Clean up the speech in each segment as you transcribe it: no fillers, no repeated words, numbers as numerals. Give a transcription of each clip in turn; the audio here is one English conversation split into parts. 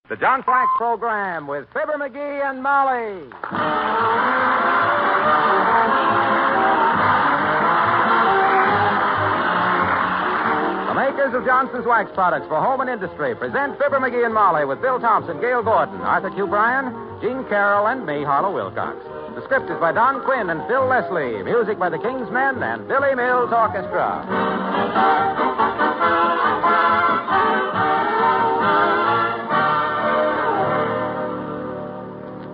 The John Flax Program with Fibber, McGee, and Molly. The makers of Johnson's Wax Products for home and industry present Fibber, McGee, and Molly with Bill Thompson, Gail Gordon, Arthur Q. Bryan, Gene Carroll, and me, Harlow Wilcox. The script is by Don Quinn and Phil Leslie. Music by the King's Men and Billy Mills Orchestra.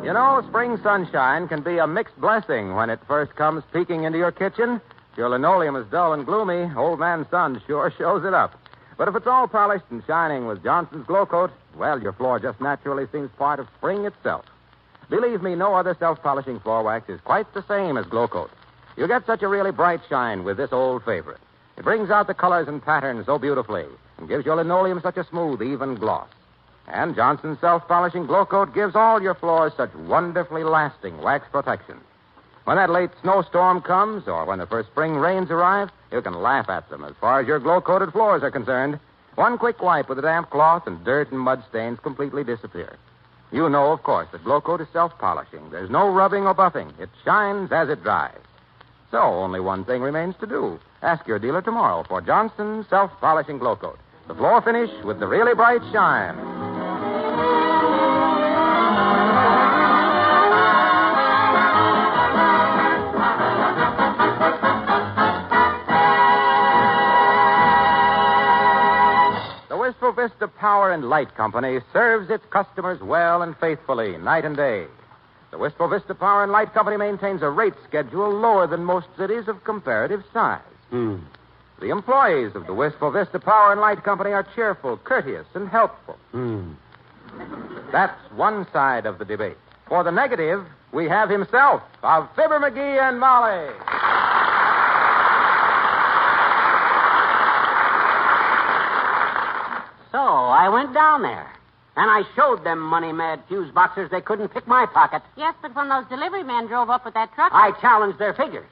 You know, spring sunshine can be a mixed blessing when it first comes peeking into your kitchen. If your linoleum is dull and gloomy, old man sun sure shows it up. But if it's all polished and shining with Johnson's Glow Coat, well, your floor just naturally seems part of spring itself. Believe me, no other self-polishing floor wax is quite the same as Glow Coat. You get such a really bright shine with this old favorite. It brings out the colors and patterns so beautifully and gives your linoleum such a smooth, even gloss. And Johnson's self-polishing Glow Coat gives all your floors such wonderfully lasting wax protection. When that late snowstorm comes, or when the first spring rains arrive, you can laugh at them as far as your glow-coated floors are concerned. One quick wipe with a damp cloth and dirt and mud stains completely disappear. You know, of course, that Glow Coat is self-polishing. There's no rubbing or buffing. It shines as it dries. So only one thing remains to do. Ask your dealer tomorrow for Johnson's self-polishing Glow Coat. The floor finish with the really bright shine. Vista Power and Light Company serves its customers well and faithfully, night and day. The Wistful Vista Power and Light Company maintains a rate schedule lower than most cities of comparative size. The employees of the Wistful Vista Power and Light Company are cheerful, courteous, and helpful. That's one side of the debate. For the negative, we have himself, of Fibber, McGee, and Molly. So I went down there, and I showed them money-mad fuse boxers they couldn't pick my pocket. Yes, but when those delivery men drove up with that truck... I challenged their figures.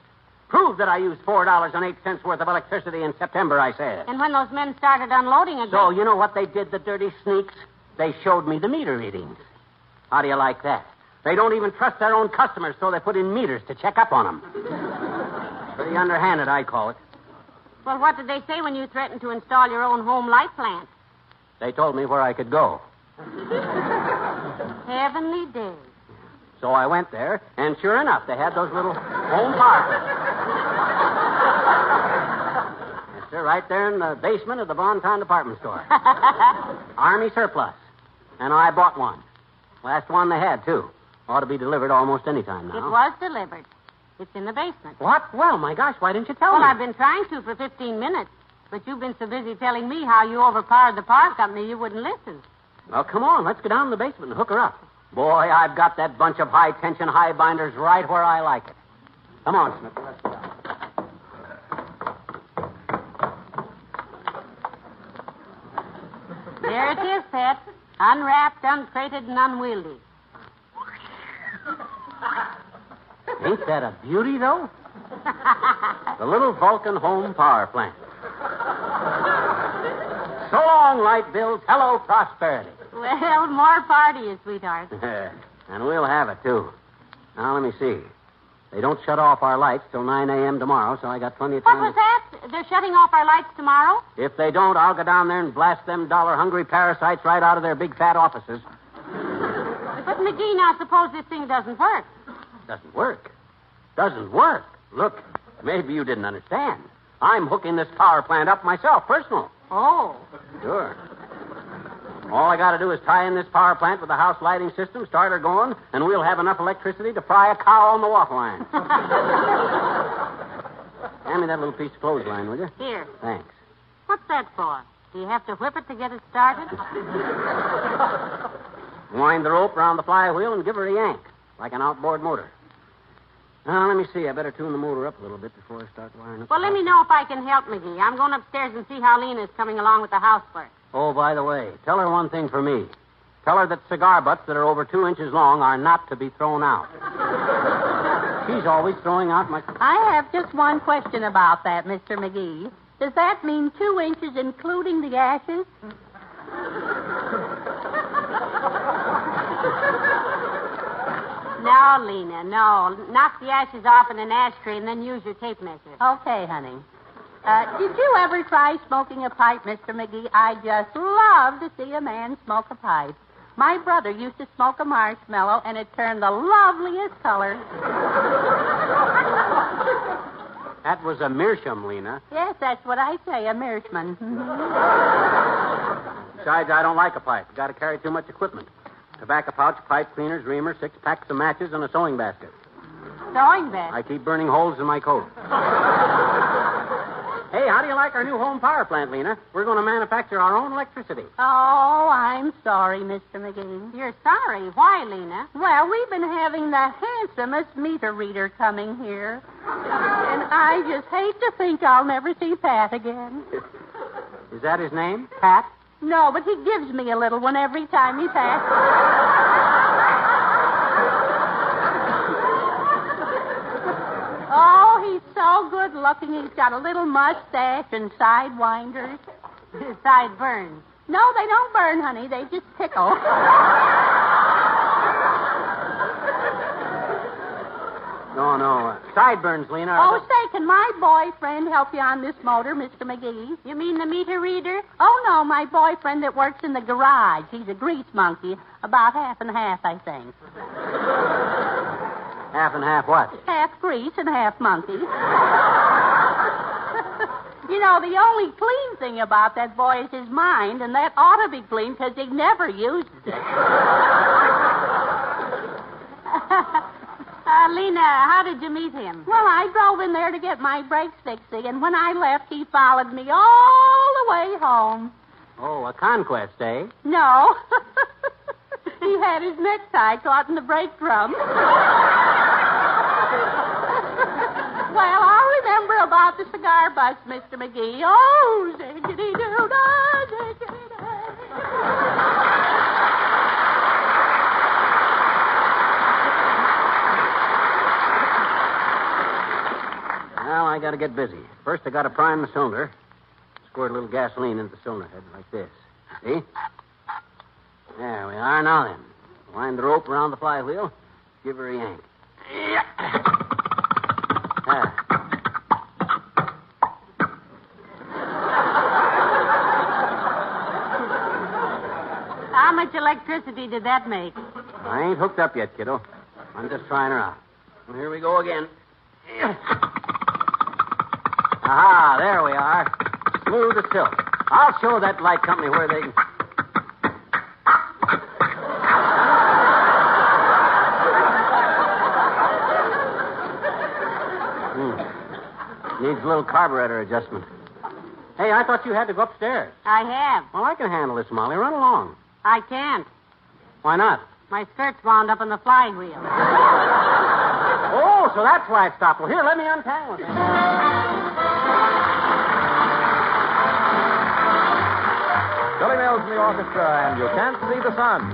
Proved that I used $4.08 worth of electricity in September, I said. And when those men started unloading again... So you know what they did, the dirty sneaks? They showed me the meter readings. How do you like that? They don't even trust their own customers, so they put in meters to check up on them. Pretty underhanded, I call it. Well, what did they say when you threatened to install your own home light plant? They told me where I could go. Heavenly days. So I went there, and sure enough, they had those little home power plants. Yes, sir, right there in the basement of the Bonton department store. Army surplus. And I bought one. Last one they had, too. Ought to be delivered almost any time now. It was delivered. It's in the basement. What? Well, my gosh, why didn't you tell me? Well, I've been trying to for 15 minutes. But you've been so busy telling me how you overpowered the power company, you wouldn't listen. Well, come on. Let's go down to the basement and hook her up. Boy, I've got that bunch of high-tension high binders right where I like it. Come on, Smith. Let's go. There it is, Pet. Unwrapped, uncrated, and unwieldy. Ain't that a beauty, though? The little Vulcan home power plant. So long, light bills. Hello, prosperity. Well, more power to you, sweetheart. And we'll have it, too. Now, let me see. They don't shut off our lights till 9 a.m. tomorrow, so I got plenty of time. What was that? They're shutting off our lights tomorrow? If they don't, I'll go down there and blast them dollar-hungry parasites right out of their big fat offices. But, McGee, now suppose this thing doesn't work. Doesn't work? Doesn't work? Look, maybe you didn't understand. I'm hooking this power plant up myself, personal. Oh. Sure. All I got to do is tie in this power plant with the house lighting system, start her going, and we'll have enough electricity to fry a cow on the waffle line. Hand me that little piece of clothesline, will you? Here. Thanks. What's that for? Do you have to whip it to get it started? Wind the rope around the flywheel and give her a yank, like an outboard motor. Now, let me see. I better tune the motor up a little bit before I start wiring up. Well, let me know if I can help, McGee. I'm going upstairs and see how Lena's coming along with the housework. Oh, by the way, tell her one thing for me. Tell her that cigar butts that are over 2 inches long are not to be thrown out. She's always throwing out my... I have just one question about that, Mr. McGee. Does that mean 2 inches including the ashes? No, Lena, no. Knock the ashes off in an ashtray and then use your tape measure. Okay, honey. Did you ever try smoking a pipe, Mr. McGee? I just love to see a man smoke a pipe. My brother used to smoke a marshmallow, and it turned the loveliest color. That was a meerschaum, Lena. Yes, that's what I say, a meerschaum. Besides, I don't like a pipe. Got to carry too much equipment. Tobacco pouch, pipe cleaners, reamer, 6 packs of matches, and a sewing basket. Sewing basket? I keep burning holes in my coat. Hey, how do you like our new home power plant, Lena? We're going to manufacture our own electricity. Oh, I'm sorry, Mr. McGee. You're sorry. Why, Lena? Well, we've been having the handsomest meter reader coming here. And I just hate to think I'll never see Pat again. Is that his name? Pat? No, but he gives me a little one every time he passes. Oh, he's so good looking. He's got a little mustache and sidewinders. Sideburns. No, they don't burn, honey. They just tickle. No. Sideburns, Lena. Oh, say, can my boyfriend help you on this motor, Mr. McGee? You mean the meter reader? Oh, no, my boyfriend that works in the garage. He's a grease monkey. About half and half, I think. Half and half what? Half grease and half monkey. You know, the only clean thing about that boy is his mind, and that ought to be clean because he never uses it. Lena, how did you meet him? Well, I drove in there to get my brakes fixed, and when I left, he followed me all the way home. Oh, a conquest, eh? No. He had his necktie caught in the brake drum. Well, I'll remember about the cigar butts, Mr. McGee. Oh, ziggity-doo-dah, ziggity-dah. Well, I got to get busy. First, I got to prime the cylinder. Squirt a little gasoline into the cylinder head like this. See? There we are. Now then. Wind the rope around the flywheel. Give her a yank. How much electricity did that make? I ain't hooked up yet, kiddo. I'm just trying her out. Well, here we go again. Aha, there we are. Smooth as silk. I'll show that light company where they can... Needs a little carburetor adjustment. Hey, I thought you had to go upstairs. I have. Well, I can handle this, Molly. Run along. I can't. Why not? My skirt's wound up on the flywheel. Oh, so that's why it stopped. Well, here, let me untangle it. Billy Mills in the orchestra, and You Can't See the Sun.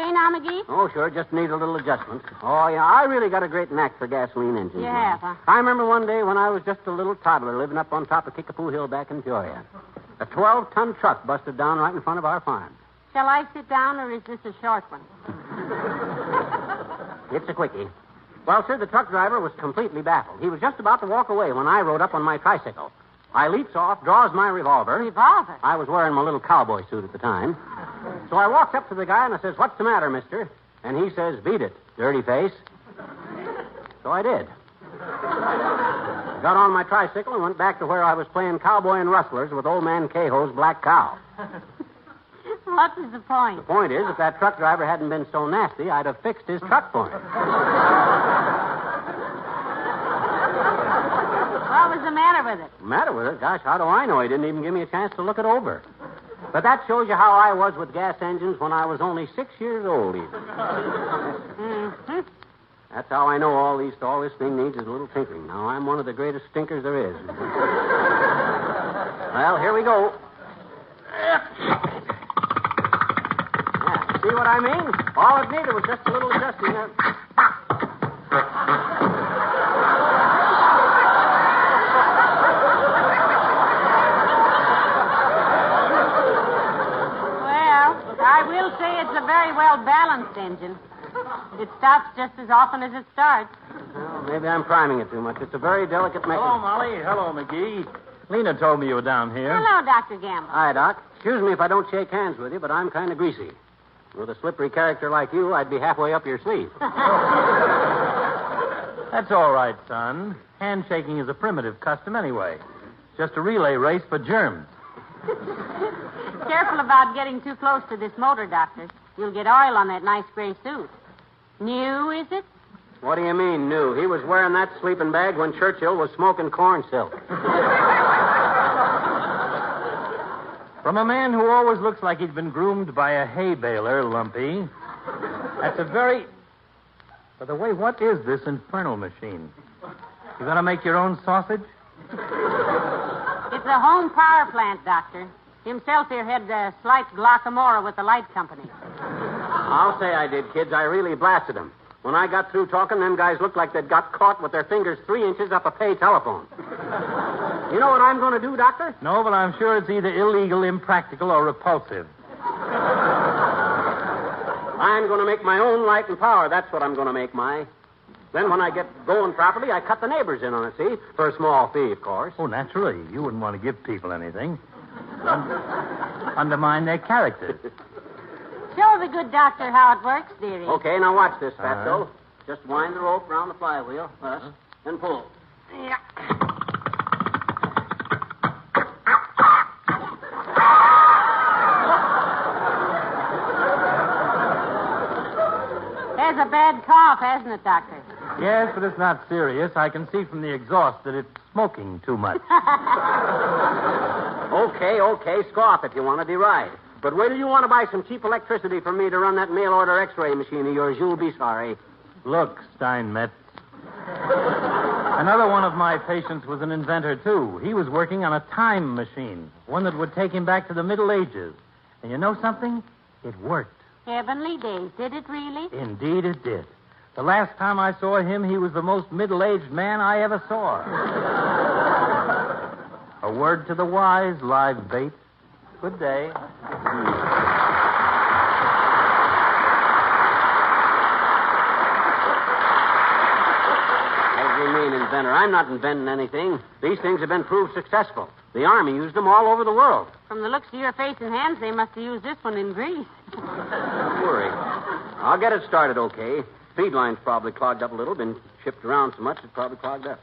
okay now, McGee? Oh, sure. Just need a little adjustment. Oh, yeah. I really got a great knack for gasoline engines. You now. have, huh? I remember one day when I was just a little toddler living up on top of Kickapoo Hill back in Peoria. A 12-ton truck busted down right in front of our farm. Shall I sit down, or is this a short one? It's a quickie. Well, sir, the truck driver was completely baffled. He was just about to walk away when I rode up on my tricycle. I leaps off, draws my revolver. Revolver? I was wearing my little cowboy suit at the time. So I walked up to the guy and I says, "What's the matter, mister?" And he says, "Beat it, dirty face." So I did. I got on my tricycle and went back to where I was playing cowboy and rustlers with old man Cahoe's black cow. What was the point? The point is, if that truck driver hadn't been so nasty, I'd have fixed his truck for him. What was the matter with it? The matter with it? Gosh, how do I know? He didn't even give me a chance to look it over. But that shows you how I was with gas engines when I was only 6 years old, even. Mm-hmm. That's how I know all this thing needs is a little tinkering. Now, I'm one of the greatest stinkers there is. Well, here we go. Yeah, see what I mean? All it needed was just a little adjusting there. I will say it's a very well-balanced engine. It stops just as often as it starts. Well, maybe I'm priming it too much. It's a very delicate mechanism. Hello, Molly. Hello, McGee. Lena told me you were down here. Hello, Dr. Gamble. Hi, Doc. Excuse me if I don't shake hands with you, but I'm kind of greasy. With a slippery character like you, I'd be halfway up your sleeve. That's all right, son. Handshaking is a primitive custom anyway. It's just a relay race for germs. Careful about getting too close to this motor, Doctor. You'll get oil on that nice gray suit. New, is it? What do you mean, new? He was wearing that sleeping bag when Churchill was smoking corn silk. From a man who always looks like he'd been groomed by a hay baler, Lumpy. That's a very... By the way, what is this infernal machine? You gonna make your own sausage? It's a home power plant, Doctor. Himself here had a slight glaucomora with the light company. I'll say I did, kids. I really blasted them. When I got through talking, them guys looked like they'd got caught with their fingers 3 inches up a pay telephone. You know what I'm going to do, Doctor? No, but I'm sure it's either illegal, impractical, or repulsive. I'm going to make my own light and power. That's what I'm going to make, my. Then when I get going properly, I cut the neighbors in on it, see? For a small fee, of course. Oh, naturally. You wouldn't want to give people anything. Undermine their character. Show the good doctor how it works, dearie. Okay, now watch this, Fatso. Just wind the rope around the flywheel, thus, and pull. Yeah. There's a bad cough, hasn't it, Doctor? Yes, but it's not serious. I can see from the exhaust that it's smoking too much. Okay, scoff if you want to deride. But wait till you want to buy some cheap electricity from me to run that mail-order X-ray machine of yours. You'll be sorry. Look, Steinmetz. Another one of my patients was an inventor, too. He was working on a time machine, one that would take him back to the Middle Ages. And you know something? It worked. Heavenly days. Did it really? Indeed it did. The last time I saw him, he was the most middle-aged man I ever saw. A word to the wise, live bait. Good day. What do you mean, inventor? I'm not inventing anything. These things have been proved successful. The Army used them all over the world. From the looks of your face and hands, they must have used this one in Greece. Don't worry. I'll get it started okay. Feed line's probably clogged up a little. Been shipped around so much, it's probably clogged up.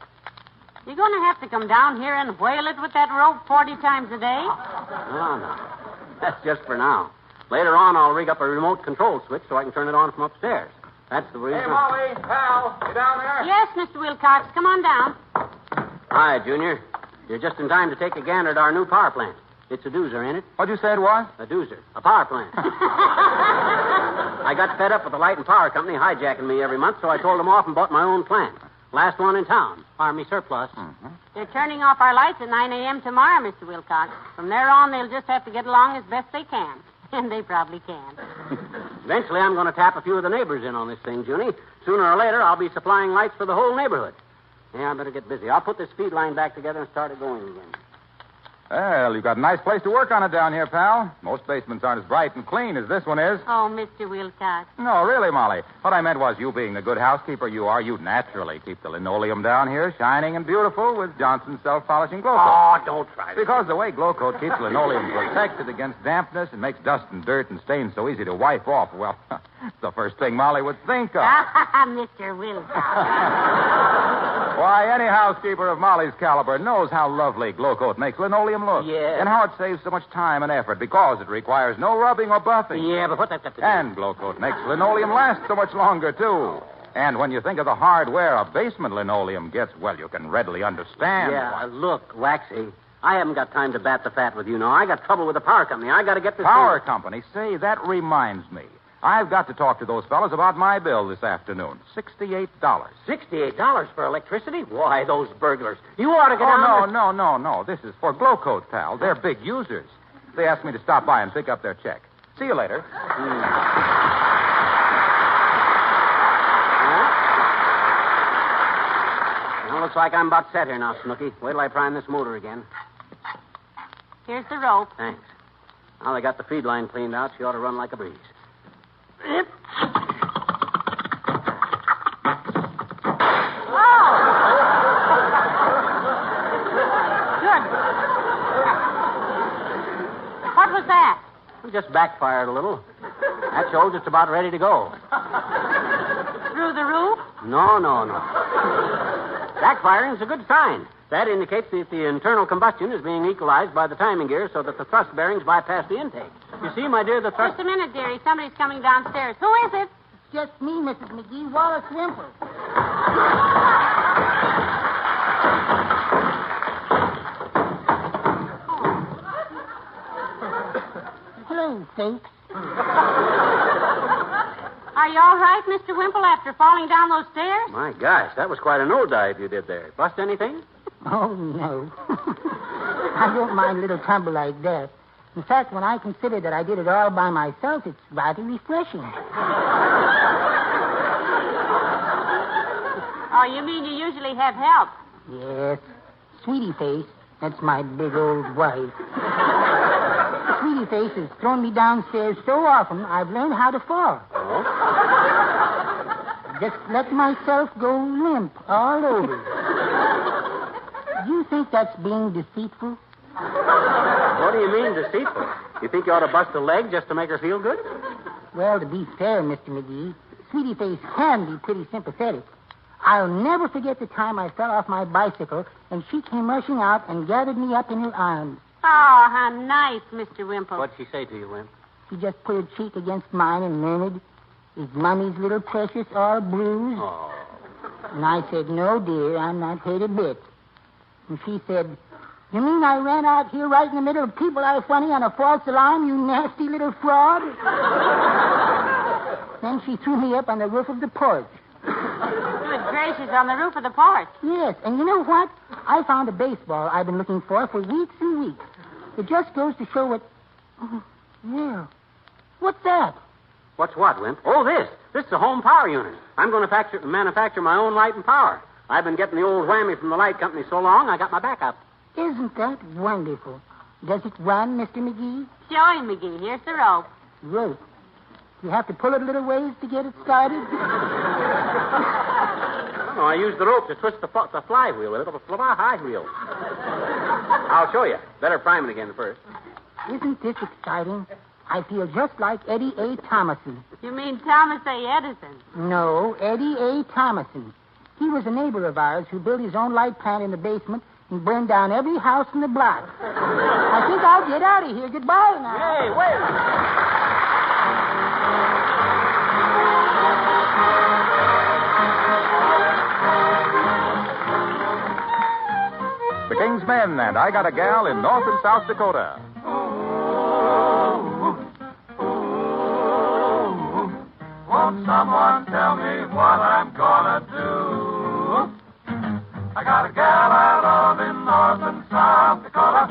You're going to have to come down here and whale it with that rope 40 times a day? No. That's just for now. Later on, I'll rig up a remote control switch so I can turn it on from upstairs. That's the reason. Hey, Molly, pal, you down there? Yes, Mr. Wilcox. Come on down. Hi, Junior. You're just in time to take a gander at our new power plant. It's a doozer, ain't it? What'd you say it was? A doozer. A power plant. I got fed up with the light and power company hijacking me every month, so I told them off and bought my own plant. Last one in town. Army surplus. Mm-hmm. They're turning off our lights at 9 a.m. tomorrow, Mr. Wilcox. From there on, they'll just have to get along as best they can. And they probably can. Eventually, I'm going to tap a few of the neighbors in on this thing, Junie. Sooner or later, I'll be supplying lights for the whole neighborhood. Yeah, I better get busy. I'll put this feed line back together and start it going again. Well, you've got a nice place to work on it down here, pal. Most basements aren't as bright and clean as this one is. Oh, Mr. Wilcox. No, really, Molly. What I meant was, you being the good housekeeper you are, you'd naturally keep the linoleum down here shining and beautiful with Johnson's self-polishing glow coat. Oh, don't try this. Because the way glow coat keeps linoleum protected against dampness and makes dust and dirt and stains so easy to wipe off, well, it's the first thing Molly would think of. Mr. Wilcox. Why, any housekeeper of Molly's caliber knows how lovely glow coat makes linoleum look. Yeah. And how it saves so much time and effort because it requires no rubbing or buffing. Yeah, but what that's got to do? And glow coat makes linoleum last so much longer, too. And when you think of the hard wear a basement linoleum gets, well, you can readily understand. Yeah, look, Waxy, I haven't got time to bat the fat with you now. I got trouble with the power company. I got to get this... Power company? Say, that reminds me. I've got to talk to those fellas about my bill this afternoon. $68. $68 for electricity? Why, those burglars. You ought to get down... No. This is for glow coat, pal. They're big users. They asked me to stop by and pick up their check. See you later. Well, looks like I'm about set here now, Snooky. Wait till I prime this motor again. Here's the rope. Thanks. Now they got the feed line cleaned out. She ought to run like a breeze. What was that? It just backfired a little. That shows it's about ready to go. Through the roof? No. Backfiring's a good sign. That indicates that the internal combustion is being equalized by the timing gear so that the thrust bearings bypass the intake. You see, my dear, the thrust... Just a minute, dearie. Somebody's coming downstairs. Who is it? It's just me, Mrs. McGee, Wallace Wimple. Hello, folks. Are you all right, Mr. Wimple, after falling down those stairs? My gosh, that was quite a nosedive you did there. Bust anything? Oh, no. I don't mind a little tumble like that. In fact, when I consider that I did it all by myself, it's rather refreshing. Oh, you mean you usually have help? Yes. Sweetie Face, that's my big old wife. Sweetie Face has thrown me downstairs so often, I've learned how to fall. Oh? Just let myself go limp all over. Do you think that's being deceitful? What do you mean, deceitful? You think you ought to bust a leg just to make her feel good? Well, to be fair, Mr. McGee, Sweetie Face can be pretty sympathetic. I'll never forget the time I fell off my bicycle and she came rushing out and gathered me up in her arms. Oh, how nice, Mr. Wimple. What'd she say to you, Wimp? She just put her cheek against mine and murmured, "Is Mummy's little precious all bruised?" Oh. And I said, "No, dear, I'm not hurt a bit." And she said, "You mean I ran out here right in the middle of people that are funny on a false alarm, you nasty little fraud?" Then she threw me up on the roof of the porch. Good gracious, on the roof of the porch. Yes, and you know what? I found a baseball I've been looking for weeks and weeks. It just goes to show what... Oh, yeah. What's that? What's what, Wimp? Oh, this. This is a home power unit. I'm going to manufacture my own light and power. I've been getting the old whammy from the light company so long, I got my backup. Isn't that wonderful? Does it run, Mr. McGee? Show him, McGee. Here's the rope. Rope. You have to pull it a little ways to get it started? No, I use the rope to twist the flywheel with it, the high wheel. I'll show you. Better prime it again first. Isn't this exciting? I feel just like Eddie A. Thomason. You mean Thomas A. Edison? No, Eddie A. Thomason. He was a neighbor of ours who built his own light plant in the basement and burned down every house in the block. I think I'll get out of here. Goodbye now. Hey, wait. The King's Men and I Got a Gal in North and South Dakota. Won't someone tell me what I'm gonna do? I got a gal I love in North and South Dakota.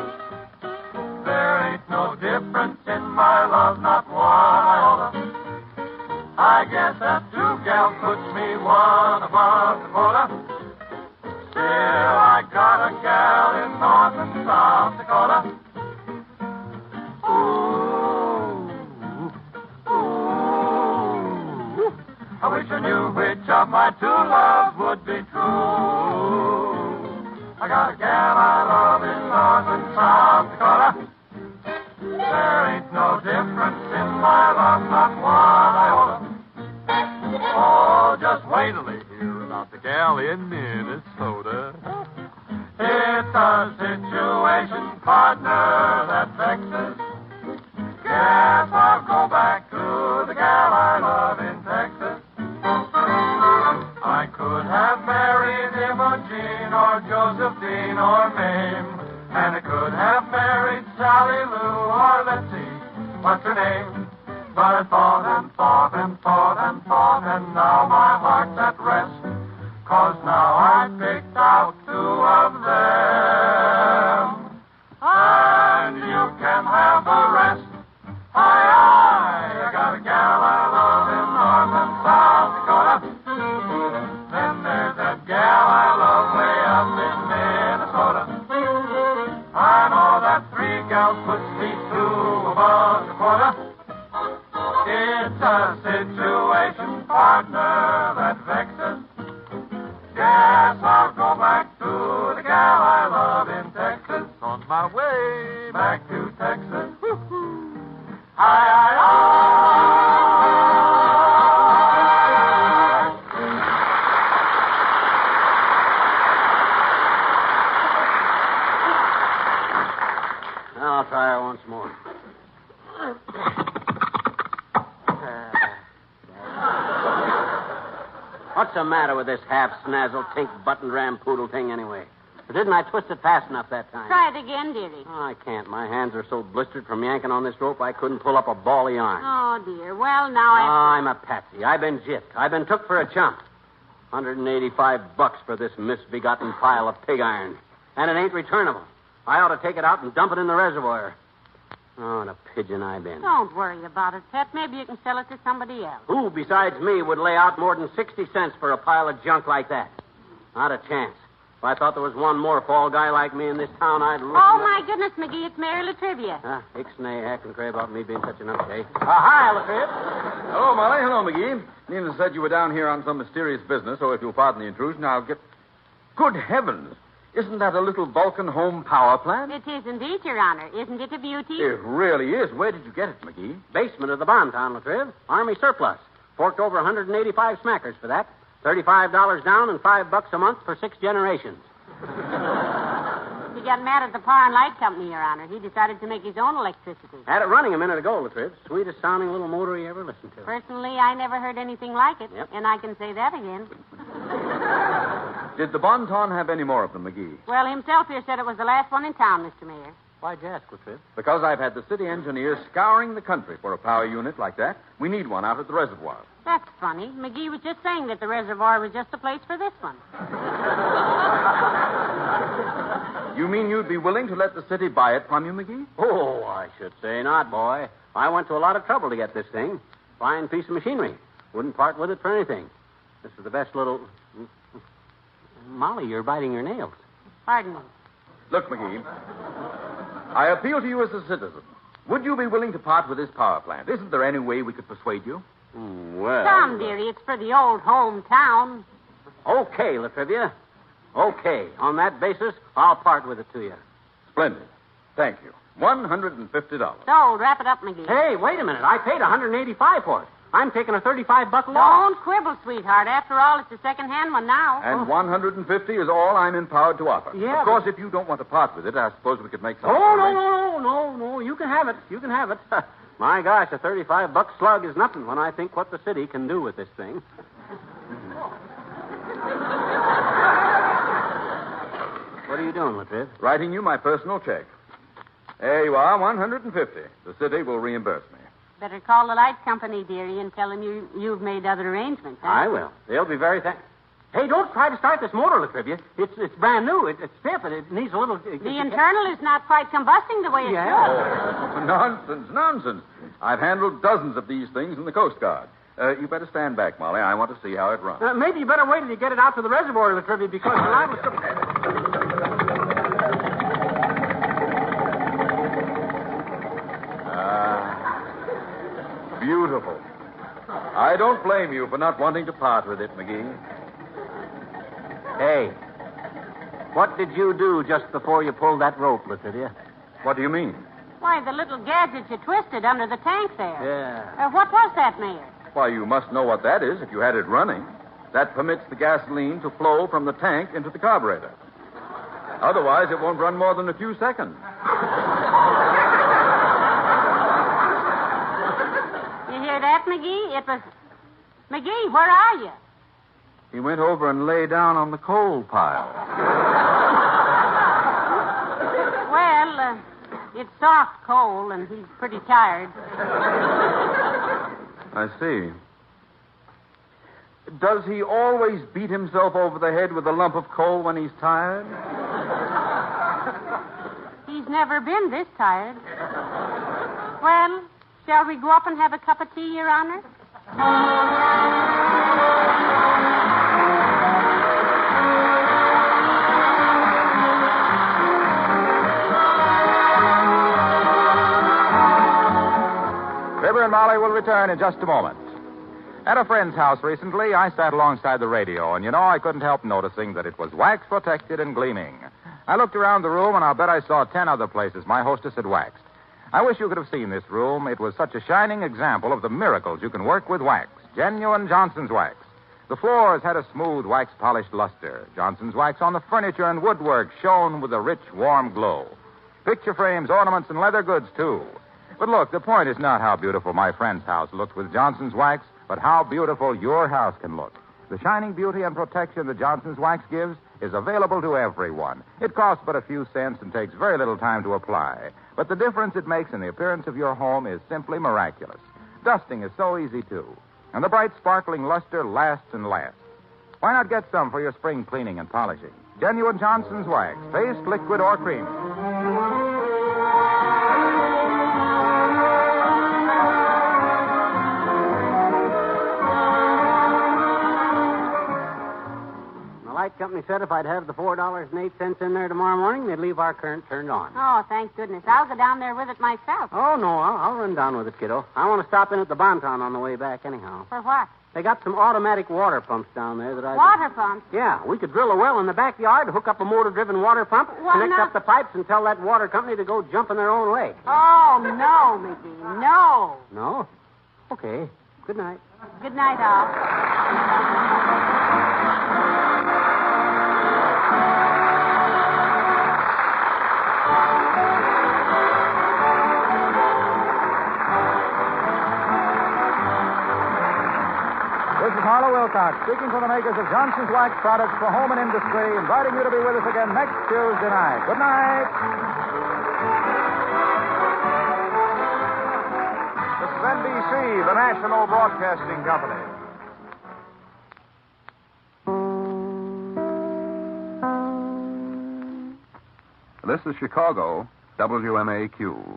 There ain't no difference in my love, not one iota. I guess that 2 gals puts me one above the quota. Still, I got a gal in North and South Dakota. Ooh, I wish I knew which of my 2 loves would be true. I got a gal I love in North and South Dakota. There ain't no difference in my love, not one iota. Oh, just wait till they hear about the gal in Minnesota. It's a situation, partner, that vexes. Guess I'll go back to the gal I love in Texas. I could have married Imogene or Josephine or Mame, and I could have married Sally Lou or let's see, what's her name? But I thought and thought and thought and thought, and now my heart's at rest, 'cause now I picked out 2 of them, and you can have the rest. I got a gal I love in North and South Dakota. Then there's that gal I love way up in Minnesota. I know that 3 gals puts me 2 above the quota. It's a situation, partner, that vexes. Guess I'll go back to the gal I love in Texas. On my way back to Texas. I'll try her once more. What's the matter with this half-snazzle, tink-button ram poodle thing anyway? Or didn't I twist it fast enough that time? Try it again, dearie. Oh, I can't. My hands are so blistered from yanking on this rope, I couldn't pull up a ball of yarn. Oh, dear. Well, now I'm a patsy. I've been gypped. I've been took for a chump. $185 for this misbegotten pile of pig iron. And it ain't returnable. I ought to take it out and dump it in the reservoir. Oh, what a pigeon I've been. Don't worry about it, Pet. Maybe you can sell it to somebody else. Who besides me would lay out more than 60 cents for a pile of junk like that? Not a chance. If I thought there was one more fall guy like me in this town, I'd look... Oh, my goodness, McGee, it's Mary Latrivia. Ixnay, hack and cray about me being such an upstate. Hi, Latrivia. Hello, Molly. Hello, McGee. Nina said you were down here on some mysterious business, so if you'll pardon the intrusion, I'll get... Good heavens! Isn't that a little Vulcan home power plant? It is indeed, Your Honor. Isn't it a beauty? It really is. Where did you get it, McGee? Basement of the Bonton, Latriv. Army surplus. Forked over 185 smackers for that. $35 down and $5 a month for 6 generations. He got mad at the Power and Light Company, Your Honor. He decided to make his own electricity. Had it running a minute ago, Latriv. Sweetest sounding little motor you ever listened to. Personally, I never heard anything like it. Yep. And I can say that again. Did the Bonton have any more of them, McGee? Well, himself here said it was the last one in town, Mr. Mayor. Why'd you ask, Latriv? Because I've had the city engineers scouring the country for a power unit like that. We need one out at the reservoir. That's funny. McGee was just saying that the reservoir was just the place for this one. You mean you'd be willing to let the city buy it from you, McGee? Oh, I should say not, boy. I went to a lot of trouble to get this thing. Fine piece of machinery. Wouldn't part with it for anything. This is the best little... Molly, you're biting your nails. Pardon me. Look, McGee, I appeal to you as a citizen. Would you be willing to part with this power plant? Isn't there any way we could persuade you? Well... Come, dearie, it's for the old hometown. Okay, Latrivia. Okay. On that basis, I'll part with it to you. Splendid. Thank you. $150. So, wrap it up, McGee. Hey, wait a minute. I paid $185 for it. I'm taking a $35 loss. Don't quibble, sweetheart. After all, it's a second-hand one now. And $150 is all I'm empowered to offer. Yeah, of course, if you don't want to part with it, I suppose we could make some... No. You can have it. You can have it. My gosh, a $35 slug is nothing when I think what the city can do with this thing. What are you doing, Latriv? Writing you my personal check. There you are, $150. The city will reimburse me. Better call the light company, dearie, and tell them you've made other arrangements. Huh? I will. They'll be very thankful. Hey, don't try to start this motor, Latrivia. It's brand new. It's stiff, and it needs a little... The internal is not quite combusting the way it should. Nonsense. I've handled dozens of these things in the Coast Guard. You better stand back, Molly. I want to see how it runs. Maybe you better wait till you get it out to the reservoir, La Trivia, because the line was... Beautiful. I don't blame you for not wanting to part with it, McGee. Hey, what did you do just before you pulled that rope, La Trivia? What do you mean? Why, the little gadget you twisted under the tank there. Yeah. What was that, Mayor? Why, you must know what that is if you had it running. That permits the gasoline to flow from the tank into the carburetor. Otherwise, it won't run more than a few seconds. You hear that, McGee? It was... McGee, where are you? He went over and lay down on the coal pile. Well, it's soft coal, and he's pretty tired. I see. Does he always beat himself over the head with a lump of coal when he's tired? He's never been this tired. Well, shall we go up and have a cup of tea, Your Honor? Fibber and Molly will return in just a moment. At a friend's house recently, I sat alongside the radio, and I couldn't help noticing that it was wax-protected and gleaming. I looked around the room, and I'll bet I saw 10 other places my hostess had waxed. I wish you could have seen this room. It was such a shining example of the miracles you can work with wax. Genuine Johnson's wax. The floors had a smooth wax-polished luster. Johnson's wax on the furniture and woodwork shone with a rich, warm glow. Picture frames, ornaments, and leather goods, too. But look, the point is not how beautiful my friend's house looked with Johnson's wax, but how beautiful your house can look. The shining beauty and protection that Johnson's wax gives is available to everyone. It costs but a few cents and takes very little time to apply. But the difference it makes in the appearance of your home is simply miraculous. Dusting is so easy, too. And the bright, sparkling luster lasts and lasts. Why not get some for your spring cleaning and polishing? Genuine Johnson's wax, paste, liquid, or cream. light company said if I'd have the $4.08 in there tomorrow morning, they'd leave our current turned on. Oh, thank goodness. I'll go down there with it myself. Oh, no, I'll run down with it, kiddo. I want to stop in at the Bonton on the way back anyhow. For what? They got some automatic water pumps down there that I... Water pumps? Yeah, we could drill a well in the backyard, hook up a motor-driven water pump, connect up the pipes, and tell that water company to go jump in their own lake. Oh, no, McGee, no. No? Okay. Good night. Good night, all. This is Harlow Wilcox, speaking for the makers of Johnson's Wax products for home and industry, inviting you to be with us again next Tuesday night. Good night. This is NBC, the National Broadcasting Company. This is Chicago, WMAQ.